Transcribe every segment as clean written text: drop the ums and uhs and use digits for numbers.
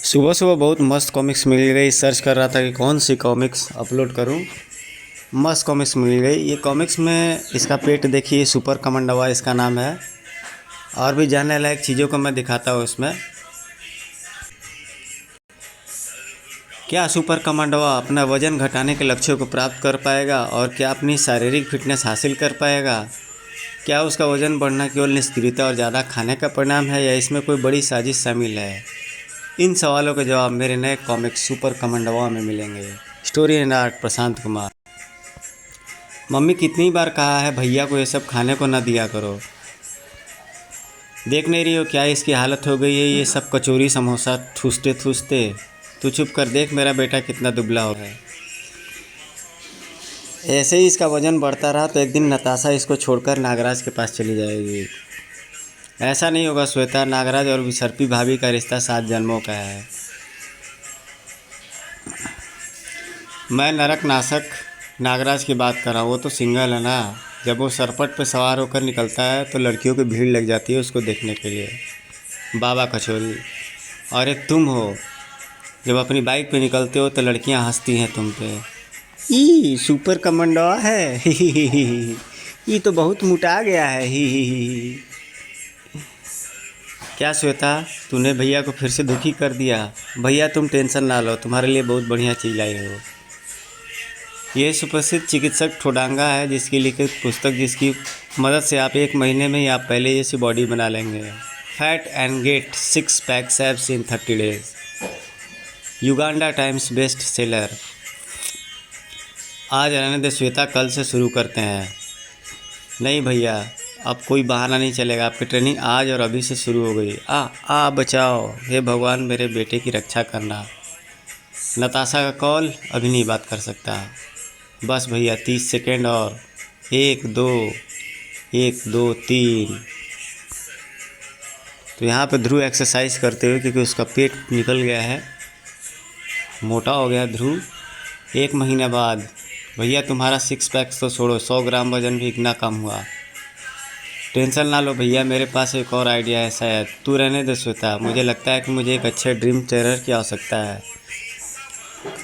सुबह सुबह बहुत मस्त कॉमिक्स मिल गई। सर्च कर रहा था कि कौन सी कॉमिक्स अपलोड करूं। मस्त कॉमिक्स मिल गई। ये कॉमिक्स में इसका पेट देखिए, सुपर कमांडवा इसका नाम है। और भी जानने लायक चीज़ों को मैं दिखाता हूँ इसमें। क्या सुपर कमांडवा अपना वजन घटाने के लक्ष्यों को प्राप्त कर पाएगा, और क्या अपनी शारीरिक फिटनेस हासिल कर पाएगा? क्या उसका वजन बढ़ना केवल निष्क्रियता और ज़्यादा खाने का परिणाम है, या इसमें कोई बड़ी साजिश शामिल है? इन सवालों के जवाब मेरे नए कॉमिक सुपर कमांडवा में मिलेंगे। Story and art Prashant Kumar. Mummy कितनी बार कहा है भैया को ये सब खाने को न दिया करो। देख नहीं रही हो क्या इसकी हालत हो गई है? ये सब कचौरी समोसा ठूसते ठूसते। तू चुप कर, देख मेरा बेटा कितना दुबला हो रहा है। ऐसे ही इसका वजन बढ़ता रहा तो एक दिन नताशा इसको छोड़कर नागराज के पास चली जाएगी। ऐसा नहीं होगा श्वेता, नागराज और विसर्पी भाभी का रिश्ता 7 जन्मों का है। मैं नरक नाशक नागराज की बात कर रहा हूँ। वो तो सिंगल है ना। जब वो सरपट पे सवार होकर निकलता है तो लड़कियों की भीड़ लग जाती है उसको देखने के लिए। बाबा कचौरी। और एक तुम हो, जब अपनी बाइक पे निकलते हो तो लड़कियां हंसती हैं तुम पे। ई सुपर कमांडो है। ये तो बहुत मोटा गया है। ही। क्या श्वेता, तूने भैया को फिर से दुखी कर दिया? भैया तुम टेंशन ना लो, तुम्हारे लिए बहुत बढ़िया चीज़ लाई हो। ये सुप्रसिद्ध चिकित्सक ठोडांगा है, जिसकी लिखित पुस्तक, जिसकी मदद से आप 1 महीने में ही आप पहले जैसी बॉडी बना लेंगे। Fat and get 6 pack abs in 30 days. Uganda times best seller. आज रहने दे श्वेता, कल से शुरू करते हैं। नहीं भैया, अब कोई बहाना नहीं चलेगा। आपकी ट्रेनिंग आज और अभी से शुरू हो गई। आ बचाओ, हे भगवान मेरे बेटे की रक्षा करना। नताशा का कॉल, अभी नहीं बात कर सकता। बस भैया 30 सेकेंड और। 1 2 1 2 3। तो यहाँ पे ध्रुव एक्सरसाइज करते हुए, क्योंकि उसका पेट निकल गया है, मोटा हो गया ध्रुव। 1 महीने बाद भैया तुम्हारा 6 पैक तो छोड़ो, 100 ग्राम वजन भी इतना कम हुआ। टेंशन ना लो भैया, मेरे पास एक और आइडिया है। शायद तू रहने दे श्वेता, मुझे लगता है कि मुझे एक अच्छे ड्रीम ट्रेनर की आवश्यकता है।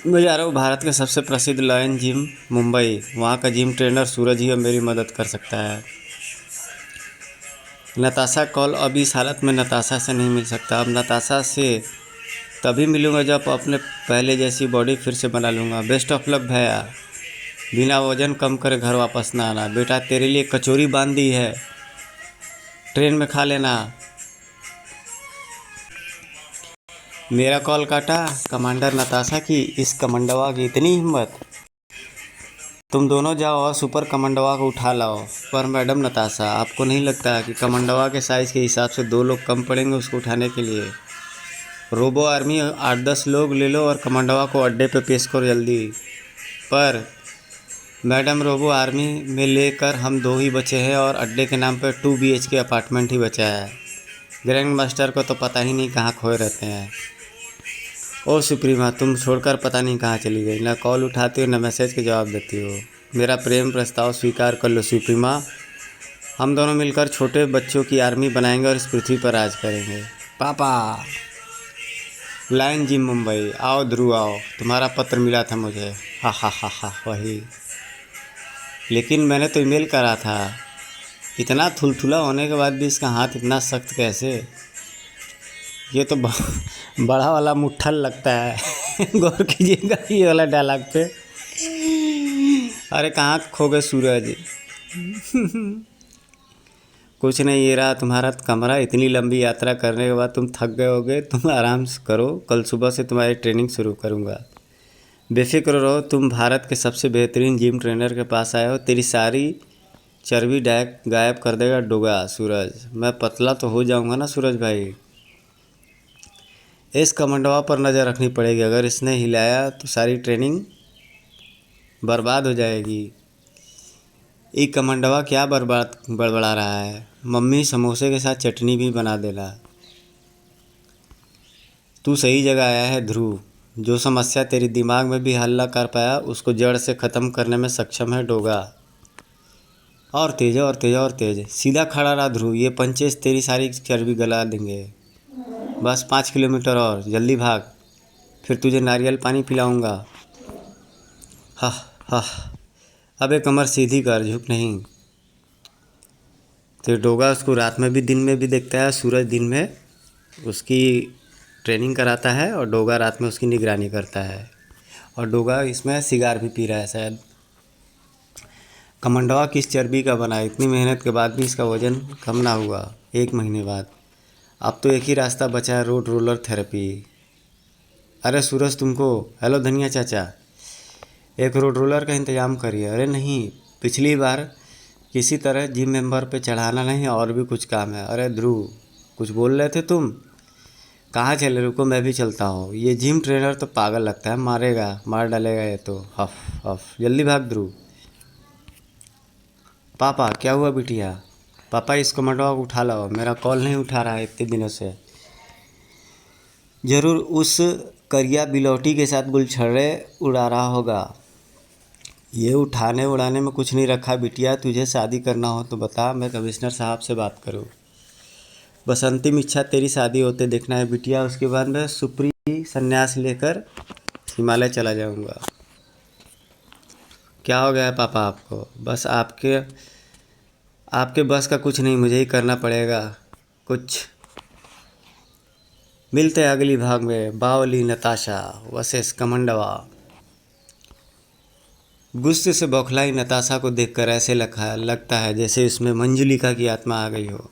मैं जा रहा हूँ भारत के सबसे प्रसिद्ध लायन जिम मुंबई। वहाँ का जिम ट्रेनर सूरज ही अब मेरी मदद कर सकता है। नताशा कॉल, अब इस हालत में नताशा से नहीं मिल सकता। अब नताशा से तभी मिलूँगा जब अपने पहले जैसी बॉडी फिर से बना लूँगा। बेस्ट ऑफ लक भैया। बिना वजन कम करे घर वापस ना आना। बेटा तेरे लिए कचौरी बांध दी है, ट्रेन में खा लेना। मेरा कॉल काटा। कमांडर नताशा की इस कमांडवा की इतनी हिम्मत। तुम दोनों जाओ और सुपर कमांडवा को उठा लाओ। पर मैडम नताशा, आपको नहीं लगता कि कमांडवा के साइज़ के हिसाब से 2 लोग कम पड़ेंगे उसको उठाने के लिए? रोबो आर्मी 8-10 लोग ले लो और कमांडवा को अड्डे पे पेश करो जल्दी। पर मैडम, रोबो आर्मी में लेकर हम 2 ही बचे हैं, और अड्डे के नाम पर 2 BHK अपार्टमेंट ही बचा है। ग्रैंड मास्टर को तो पता ही नहीं कहाँ खोए रहते हैं। ओ सुप्रीमा, तुम छोड़कर पता नहीं कहाँ चली गई। ना कॉल उठाती हो, ना मैसेज के जवाब देती हो। मेरा प्रेम प्रस्ताव स्वीकार कर लो सुप्रीमा। हम दोनों मिलकर छोटे बच्चों की आर्मी बनाएंगे और इस पृथ्वी पर राज करेंगे। पापा। Lion gym Mumbai. आओ ध्रुव आओ, तुम्हारा पत्र मिला था मुझे। हा हा हा हा, वही। लेकिन मैंने तो ईमेल करा था। इतना थुलथुला होने के बाद भी इसका हाथ इतना सख्त कैसे? ये तो बड़ा वाला मुट्ठल लगता है। गौर कीजिएगा ये वाला डायलॉग पे। अरे कहाँ खो गए सूरज? कुछ नहीं, ये रहा तुम्हारा कमरा। इतनी लंबी यात्रा करने के बाद तुम थक गए होगे। तुम आराम से करो, कल सुबह से तुम्हारी ट्रेनिंग शुरू करूँगा। बेफिक्र रहो, तुम भारत के सबसे बेहतरीन जिम ट्रेनर के पास आए हो। तेरी सारी चर्बी गायब कर देगा डोगा सूरज। मैं पतला तो हो जाऊँगा ना सूरज भाई। इस कमांडवा पर नज़र रखनी पड़ेगी। अगर इसने हिलाया तो सारी ट्रेनिंग बर्बाद हो जाएगी। ये कमांडवा क्या बड़बड़ा रहा है? मम्मी समोसे के साथ चटनी भी बना देना। तू सही जगह आया है ध्रुव। जो समस्या तेरी दिमाग में भी हल न कर पाया, उसको जड़ से ख़त्म करने में सक्षम है डोगा। और तेज और तेज और तेज। सीधा खड़ा रहा ध्रुव, ये पंचेस तेरी सारी चर्बी गला देंगे। बस 5 किलोमीटर और, जल्दी भाग, फिर तुझे नारियल पानी पिलाऊंगा। हा हा। अबे कमर सीधी कर, झुक नहीं। तो डोगा उसको रात में भी दिन में भी देखता है, सूरज दिन में उसकी ट्रेनिंग कराता है और डोगा रात में उसकी निगरानी करता है। और डोगा इसमें सिगार भी पी रहा है शायद। कमंडवा किस चर्बी का बना है, इतनी मेहनत के बाद भी इसका वज़न कम ना हुआ 1 महीने बाद। अब तो एक ही रास्ता बचा है, रोड रोलर थेरेपी। अरे सूरज तुमको, हेलो धनिया चाचा, एक रोड रोलर का इंतज़ाम करिए। अरे नहीं, पिछली बार किसी तरह जिम मेंबर पे चढ़ाना नहीं, और भी कुछ काम है। अरे ध्रुव, कुछ बोल रहे थे तुम? कहाँ चले, रुको मैं भी चलता हूँ। ये जिम ट्रेनर तो पागल लगता है, मारेगा, मार डालेगा ये तो। हफ हफ, जल्दी भाग ध्रुव। पापा क्या हुआ बिटिया? पापा इस कमंडवा को उठा लाओ, मेरा कॉल नहीं उठा रहा है इतने दिनों से। ज़रूर उस करिया बिलौटी के साथ गुलछर्रे उड़ा रहा होगा। ये उठाने उड़ाने में कुछ नहीं रखा बिटिया, तुझे शादी करना हो तो बता, मैं कमिश्नर साहब से बात करूँ। बस अंतिम इच्छा तेरी शादी होते देखना है बिटिया, उसके बाद मैं सुप्री संन्यास लेकर हिमालय चला जाऊंगा। क्या हो गया है पापा आपको? बस आपके आपके बस का कुछ नहीं, मुझे ही करना पड़ेगा कुछ। मिलते हैं अगली भाग में। बावली नताशा वर्सेस कमंडवा। गुस्से से बौखलाई नताशा को देखकर ऐसे लगता है जैसे उसमें मंजुलिका की आत्मा आ गई हो।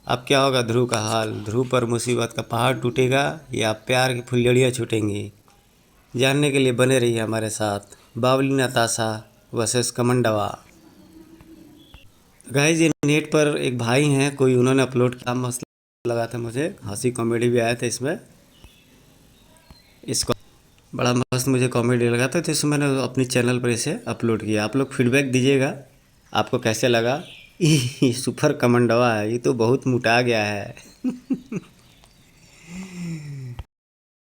अब क्या होगा ध्रुव का हाल? ध्रुव पर मुसीबत का पहाड़ टूटेगा या प्यार की फुलझड़ियाँ छूटेंगी? जानने के लिए बने रहिए हमारे साथ। बावली नताशा वर्सेस कमंडवा। गाइस, ये नेट पर एक भाई हैं, कोई उन्होंने अपलोड किया, मस्त लगा था मुझे, हंसी कॉमेडी भी आया था इसमें। इसको बड़ा मस्त मुझे कॉमेडी लगा था, तो इसमें मैंने अपनी चैनल पर इसे अपलोड किया। आप लोग फीडबैक दीजिएगा आपको कैसे लगा। सुपर कमंडवा है, ये तो बहुत मोटा गया है।